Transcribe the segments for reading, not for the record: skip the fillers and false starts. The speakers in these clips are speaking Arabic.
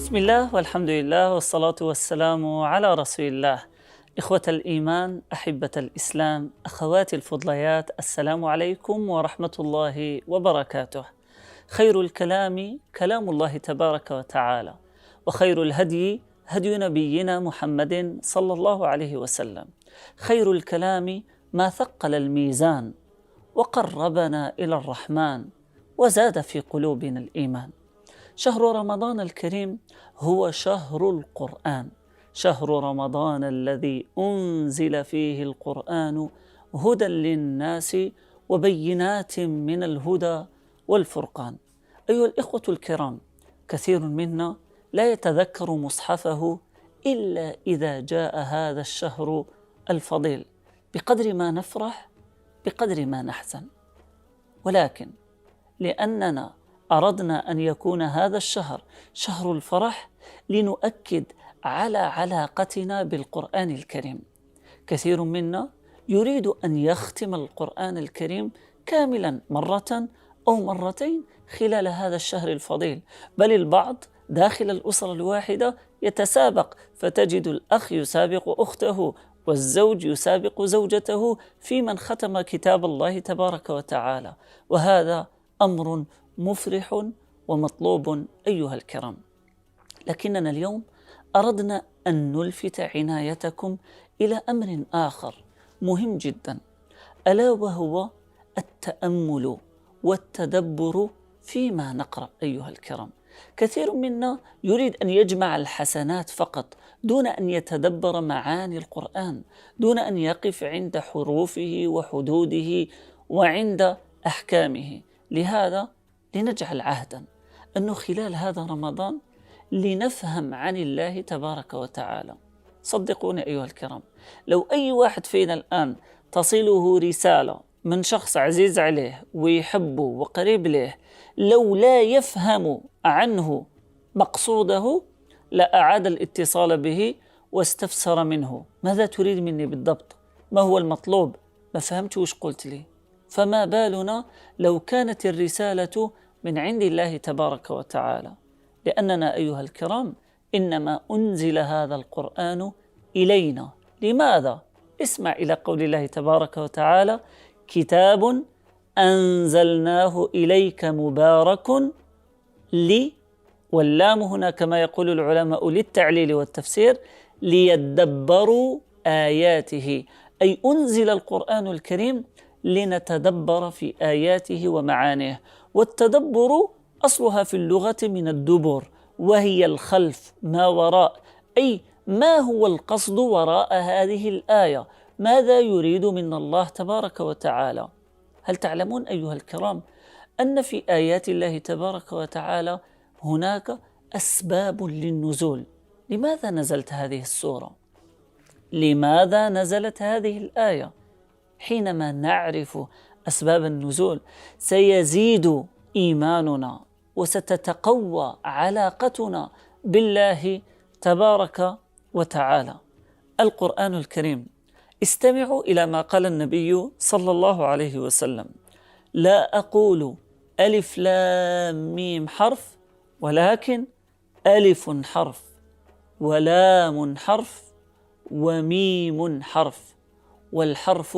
بسم الله والحمد لله والصلاة والسلام على رسول الله. إخوة الإيمان، أحبة الإسلام، أخواتي الفضليات، السلام عليكم ورحمة الله وبركاته. خير الكلام كلام الله تبارك وتعالى، وخير الهدي هدي نبينا محمد صلى الله عليه وسلم. خير الكلام ما ثقل الميزان وقربنا إلى الرحمن وزاد في قلوبنا الإيمان. شهر رمضان الكريم هو شهر القرآن، شهر رمضان الذي أنزل فيه القرآن هدى للناس وبينات من الهدى والفرقان. أيها الإخوة الكرام، كثير منا لا يتذكر مصحفه إلا إذا جاء هذا الشهر الفضيل، بقدر ما نفرح بقدر ما نحزن. ولكن لأننا أردنا أن يكون هذا الشهر شهر الفرح، لنؤكد على علاقتنا بالقرآن الكريم. كثير منا يريد أن يختم القرآن الكريم كاملا مرة أو مرتين خلال هذا الشهر الفضيل، بل البعض داخل الأسرة الواحدة يتسابق، فتجد الأخ يسابق أخته والزوج يسابق زوجته في من ختم كتاب الله تبارك وتعالى، وهذا أمر مفرح ومطلوب أيها الكرام. لكننا اليوم أردنا أن نلفت عنايتكم إلى أمر آخر مهم جدا، ألا وهو التأمل والتدبر فيما نقرأ أيها الكرام. كثير منا يريد أن يجمع الحسنات فقط دون أن يتدبر معاني القرآن، دون أن يقف عند حروفه وحدوده وعند أحكامه. لهذا لنجعل عهدا أنه خلال هذا رمضان لنفهم عن الله تبارك وتعالى. صدقوني أيها الكرام، لو أي واحد فينا الآن تصله رسالة من شخص عزيز عليه ويحبه وقريب له، لو لا يفهم عنه مقصوده لأعاد الاتصال به واستفسر منه: ماذا تريد مني بالضبط؟ ما هو المطلوب؟ ما فهمت وش قلت لي. فما بالنا لو كانت الرسالة من عند الله تبارك وتعالى؟ لأننا أيها الكرام إنما أنزل هذا القرآن إلينا. لماذا؟ اسمع إلى قول الله تبارك وتعالى: كتاب أنزلناه إليك مبارك واللام هنا كما يقول العلماء للتعليل والتفسير، ليدبروا آياته، أي أنزل القرآن الكريم لنتدبر في آياته ومعانيه. والتدبر أصلها في اللغة من الدبر، وهي الخلف، ما وراء، أي ما هو القصد وراء هذه الآية؟ ماذا يريد من الله تبارك وتعالى؟ هل تعلمون أيها الكرام أن في آيات الله تبارك وتعالى هناك أسباب للنزول؟ لماذا نزلت هذه السورة؟ لماذا نزلت هذه الآية؟ حينما نعرف أسباب النزول سيزيد إيماننا وستتقوى علاقتنا بالله تبارك وتعالى. القرآن الكريم، استمعوا إلى ما قال النبي صلى الله عليه وسلم: لا أقول ألف لام ميم حرف، ولكن ألف حرف ولام حرف وميم حرف، والحرف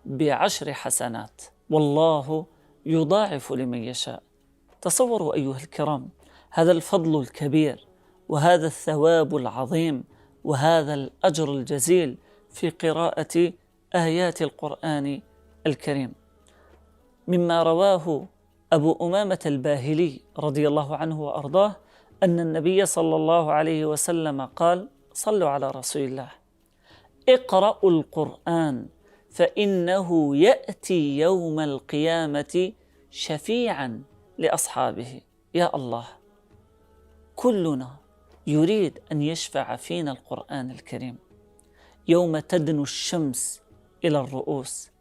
ب10 حسنات، والله يضاعف لمن يشاء. تصوروا أيها الكرام هذا الفضل الكبير وهذا الثواب العظيم وهذا الأجر الجزيل في قراءة آيات القرآن الكريم. مما رواه أبو أمامة الباهلي رضي الله عنه وأرضاه أن النبي صلى الله عليه وسلم قال: صلوا على رسول الله، اقرأوا القرآن فإنه يأتي يوم القيامة شفيعا لأصحابه. يا الله، كلنا يريد أن يشفع فينا القرآن الكريم يوم تدنو الشمس إلى الرؤوس،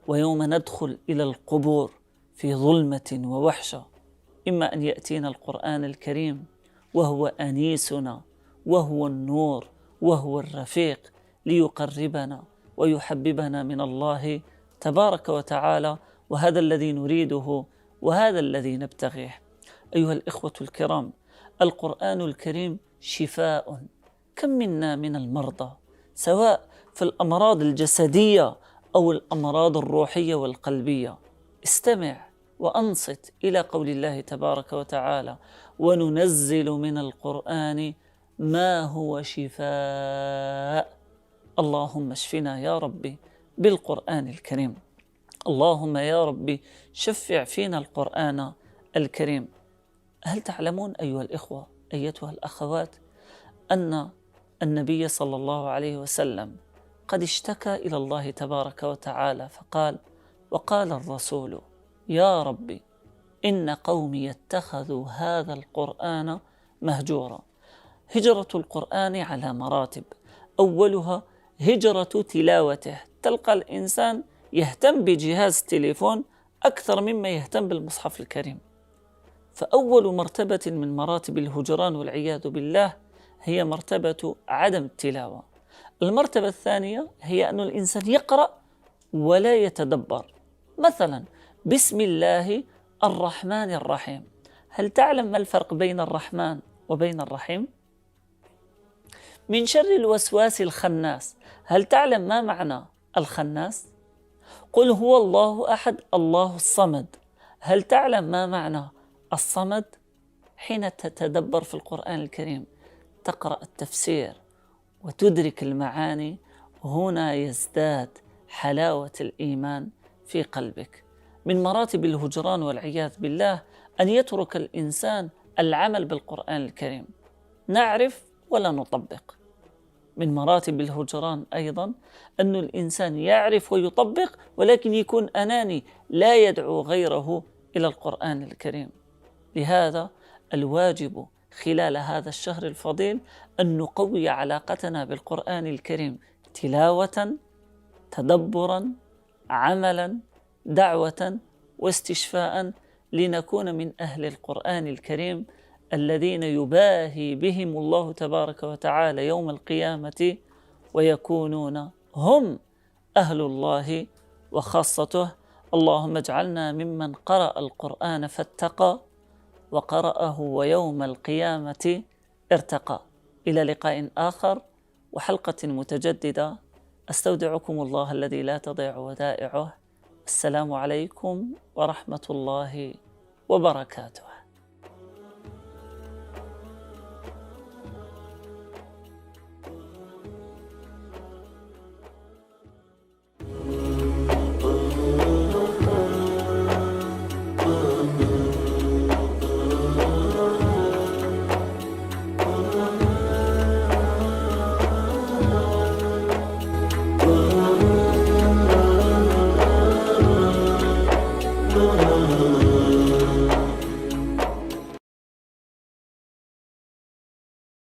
ويوم ندخل إلى القبور في ظلمة ووحشة. إما أن يأتينا القرآن الكريم وهو أنيسنا وهو النور وهو الرفيق، ليقربنا ويحببنا من الله تبارك وتعالى، وهذا الذي نريده وهذا الذي نبتغيه. أيها الإخوة الكرام، القرآن الكريم شفاء. كم منا من المرضى سواء في الأمراض الجسدية أو الأمراض الروحية والقلبية. استمع وأنصت إلى قول الله تبارك وتعالى: وننزل من القرآن ما هو شفاء. اللهم اشفنا يا ربي بالقرآن الكريم. اللهم يا ربي شفع فينا القرآن الكريم. هل تعلمون أيها الإخوة أيتها الأخوات أن النبي صلى الله عليه وسلم قد اشتكى إلى الله تبارك وتعالى فقال: وقال الرسول يا ربي إن قومي اتخذوا هذا القرآن مهجورا. هجرة القرآن على مراتب، أولها هجرة تلاوته. تلقى الإنسان يهتم بجهاز التليفون أكثر مما يهتم بالمصحف الكريم. فأول مرتبة من مراتب الهجران والعياذ بالله هي مرتبة عدم التلاوة. المرتبة الثانية هي أن الإنسان يقرأ ولا يتدبر. مثلا بسم الله الرحمن الرحيم، هل تعلم ما الفرق بين الرحمن وبين الرحيم؟ من شر الوسواس الخناس، هل تعلم ما معنى الخناس؟ قل هو الله أحد الله الصمد، هل تعلم ما معنى الصمد؟ حين تتدبر في القرآن الكريم تقرأ التفسير وتدرك المعاني، هنا يزداد حلاوة الإيمان في قلبك. من مراتب الهجران والعياذ بالله أن يترك الإنسان العمل بالقرآن الكريم، نعرف ولا نطبق. من مراتب الهجران أيضا أن الإنسان يعرف ويطبق ولكن يكون أناني، لا يدعو غيره إلى القرآن الكريم. لهذا الواجب خلال هذا الشهر الفضيل أن نقوي علاقتنا بالقرآن الكريم تلاوة، تدبرا، عملا، دعوة واستشفاء، لنكون من أهل القرآن الكريم الذين يباهي بهم الله تبارك وتعالى يوم القيامة، ويكونون هم أهل الله وخاصته. اللهم اجعلنا ممن قرأ القرآن فاتقى وقرأه ويوم القيامة ارتقى. إلى لقاء آخر وحلقة متجددة، أستودعكم الله الذي لا تضيع ودائعه. السلام عليكم ورحمة الله وبركاته.